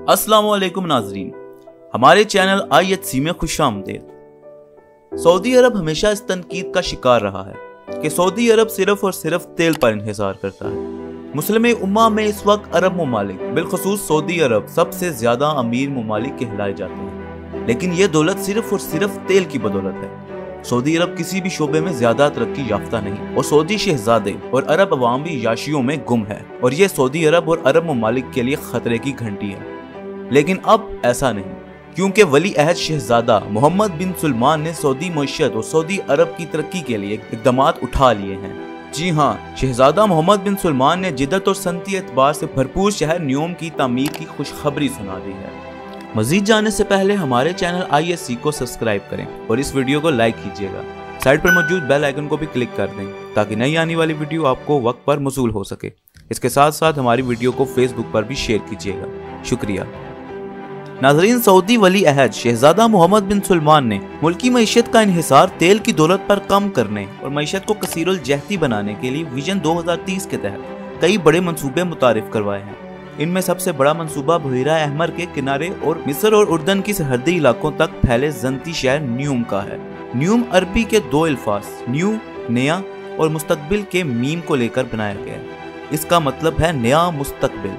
अस्सलाम वालेकुम नाजरीन, हमारे चैनल IHC में खुश आमदीद। सऊदी अरब हमेशा इस तनकीद का शिकार रहा है कि सऊदी अरब सिर्फ और सिर्फ तेल पर इंहिसार करता है। मुस्लिम उम्मा में इस वक्त अरब ममालिक बिलखसूस सऊदी अरब सबसे ज्यादा अमीर ममालिक कहलाए जाते हैं, लेकिन ये दौलत सिर्फ और सिर्फ तेल की बदौलत है। सऊदी अरब किसी भी शोबे में ज्यादा तरक्की याफ्ता नहीं और सऊदी शहजादे और अरब अवामी याशियों में गुम है, और ये सऊदी अरब और अरब ममालिक के लिए खतरे की घंटी है। लेकिन अब ऐसा नहीं, क्योंकि वली अहद शहजादा मोहम्मद बिन सुलेमान ने सऊदी मईशत और सऊदी अरब की तरक्की के लिए इक़दामात उठा लिए हैं। जी हाँ, शहजादा मोहम्मद बिन सुलेमान ने जिद्दत और सनती एतबार से भरपूर शहर न्यूम की तामीर की खुशखबरी सुना दी है। मजीद जाने से पहले हमारे चैनल IHC को सब्सक्राइब करें और इस वीडियो को लाइक कीजिएगा। साइड पर मौजूद बेल आइकन को भी क्लिक कर दें ताकि नई आने वाली वीडियो आपको वक्त पर मौसूल हो सके। इसके साथ साथ हमारी वीडियो को फेसबुक पर भी शेयर कीजिएगा। शुक्रिया। नाजरीन, सऊदी वली अहद शहजादा मोहम्मद बिन सुलेमान ने मुल्की मईशत का इन्हिसार तेल की दौलत पर कम करने और मईशत को कसीरुल जहती बनाने के लिए विजन 2030 के तहत कई बड़े मंसूबे मुतारिफ करवाए हैं। इनमें सबसे बड़ा मंसूबा बहीरा अहमर के किनारे और मिस्र और उर्दन की सरहदी इलाकों तक फैले जंती शहर न्यूम का है। न्यूम अरबी के दो अल्फाज न्यू नया और मुस्तकबिल के मीम को लेकर बनाया गया है। इसका मतलब है नया मुस्तकबिल।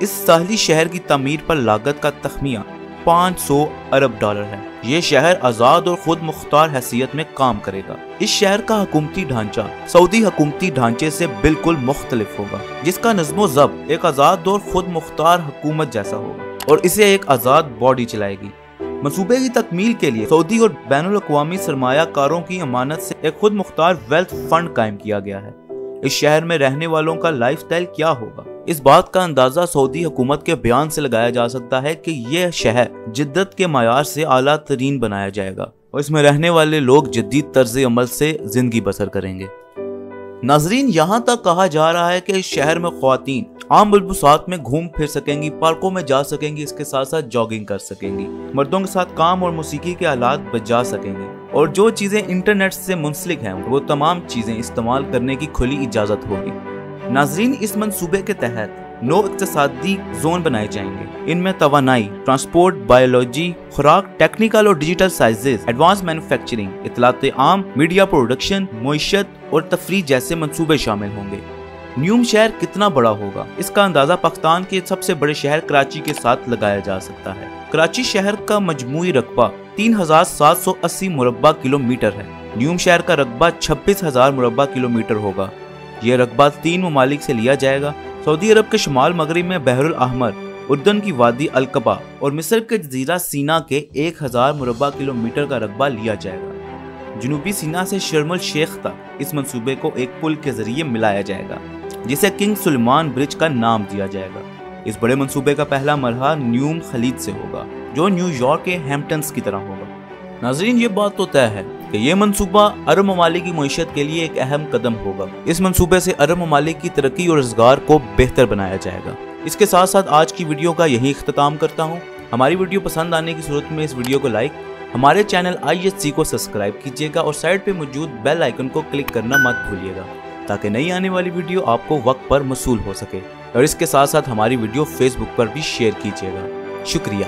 इस साहली शहर की तमीर पर लागत का तखमिया 500 अरब डॉलर है। ये शहर आज़ाद और खुद मुख्तार हैसियत में काम करेगा। इस शहर का हुकूमती ढांचा सऊदी हुकूमती ढांचे से बिल्कुल मुख्तलिफ होगा, जिसका नज़्मो ज़ब्त एक आज़ाद और खुद मुख्तार हुकूमत जैसा होगा और इसे एक आज़ाद बॉडी चलाएगी। मंसूबे की तकमील के लिए सऊदी और बैनुल अक़वामी सरमायाकारों की अमानत से एक खुद मुख्तार वेल्थ फंड कायम किया गया है। इस शहर में रहने वालों का लाइफ स्टाइल क्या होगा, इस बात का अंदाजा सऊदी हुकूमत के बयान से लगाया जा सकता है कि यह शहर जिद्दत के मायार से आला तरीन बनाया जाएगा और इसमें रहने वाले लोग जदीद तर्ज अमल से जिंदगी बसर करेंगे। नाजरीन, यहाँ तक कहा जा रहा है कि इस शहर में ख्वातीन आम मलबूसात में घूम फिर सकेंगी, पार्कों में जा सकेंगी, इसके साथ साथ जॉगिंग कर सकेंगी, मर्दों के साथ काम और मौसीकी के आलात बजा सकेंगे और जो चीजें इंटरनेट से मुंसलिक हैं वो तमाम चीजें इस्तेमाल करने की खुली इजाजत होगी। नाजरीन, इस मंसूबे के तहत 9 इक़्तिसादी जोन बनाए जाएंगे। इनमें तवानाई, ट्रांसपोर्ट, बायोलॉजी, खुराक, टेक्निकल और डिजिटल साइंसेज, एडवांस मैन्युफैक्चरिंग, इत्तलात आम, मीडिया प्रोडक्शन, मईशत और तफरीह जैसे मंसूबे शामिल होंगे। न्यूम शहर कितना बड़ा होगा, इसका अंदाजा पाकिस्तान के सबसे बड़े शहर कराची के साथ लगाया जा सकता है। कराची शहर का मजमूई रकबा 3780 मुरब्बा किलोमीटर है। न्यूम शहर का रकबा 26,000 मुरब्बा किलोमीटर होगा। यह रकबा 3 ममालिक से लिया जाएगा। सऊदी अरब के शुमाल मगरिब में बहरुल अहमर, उर्दन की वादी अलकबा और मिस्र के जजीरा सीना के 1000 मुरब्बा किलोमीटर का रकबा लिया जाएगा। जनूबी सीना से शर्म अल शेख तक इस मंसूबे को एक पुल के जरिए मिलाया जाएगा, जिसे किंग सुलेमान ब्रिज का नाम दिया जाएगा। इस बड़े मंसूबे का पहला मरहला न्यूम खलीज से होगा, जो न्यूयॉर्क के हैम्पटन्स की तरह होगा। नाजरीन, ये बात तो तय है कि ये मंसूबा अरब ममालिक की मईशत के लिए एक अहम कदम होगा। इस मंसूबे से अरब ममालिक की तरक्की और रोजगार को बेहतर बनाया जाएगा। इसके साथ साथ आज की वीडियो का यही इख्तिताम करता हूँ। हमारी वीडियो पसंद आने की सूरत में इस वीडियो को लाइक, हमारे चैनल IHC को सब्सक्राइब कीजिएगा और साइड पे मौजूद बेल आइकन को क्लिक करना मत भूलिएगा ताकि नई आने वाली वीडियो आपको वक्त पर मौसूल हो सके। और इसके साथ साथ हमारी वीडियो फेसबुक पर भी शेयर कीजिएगा। शुक्रिया।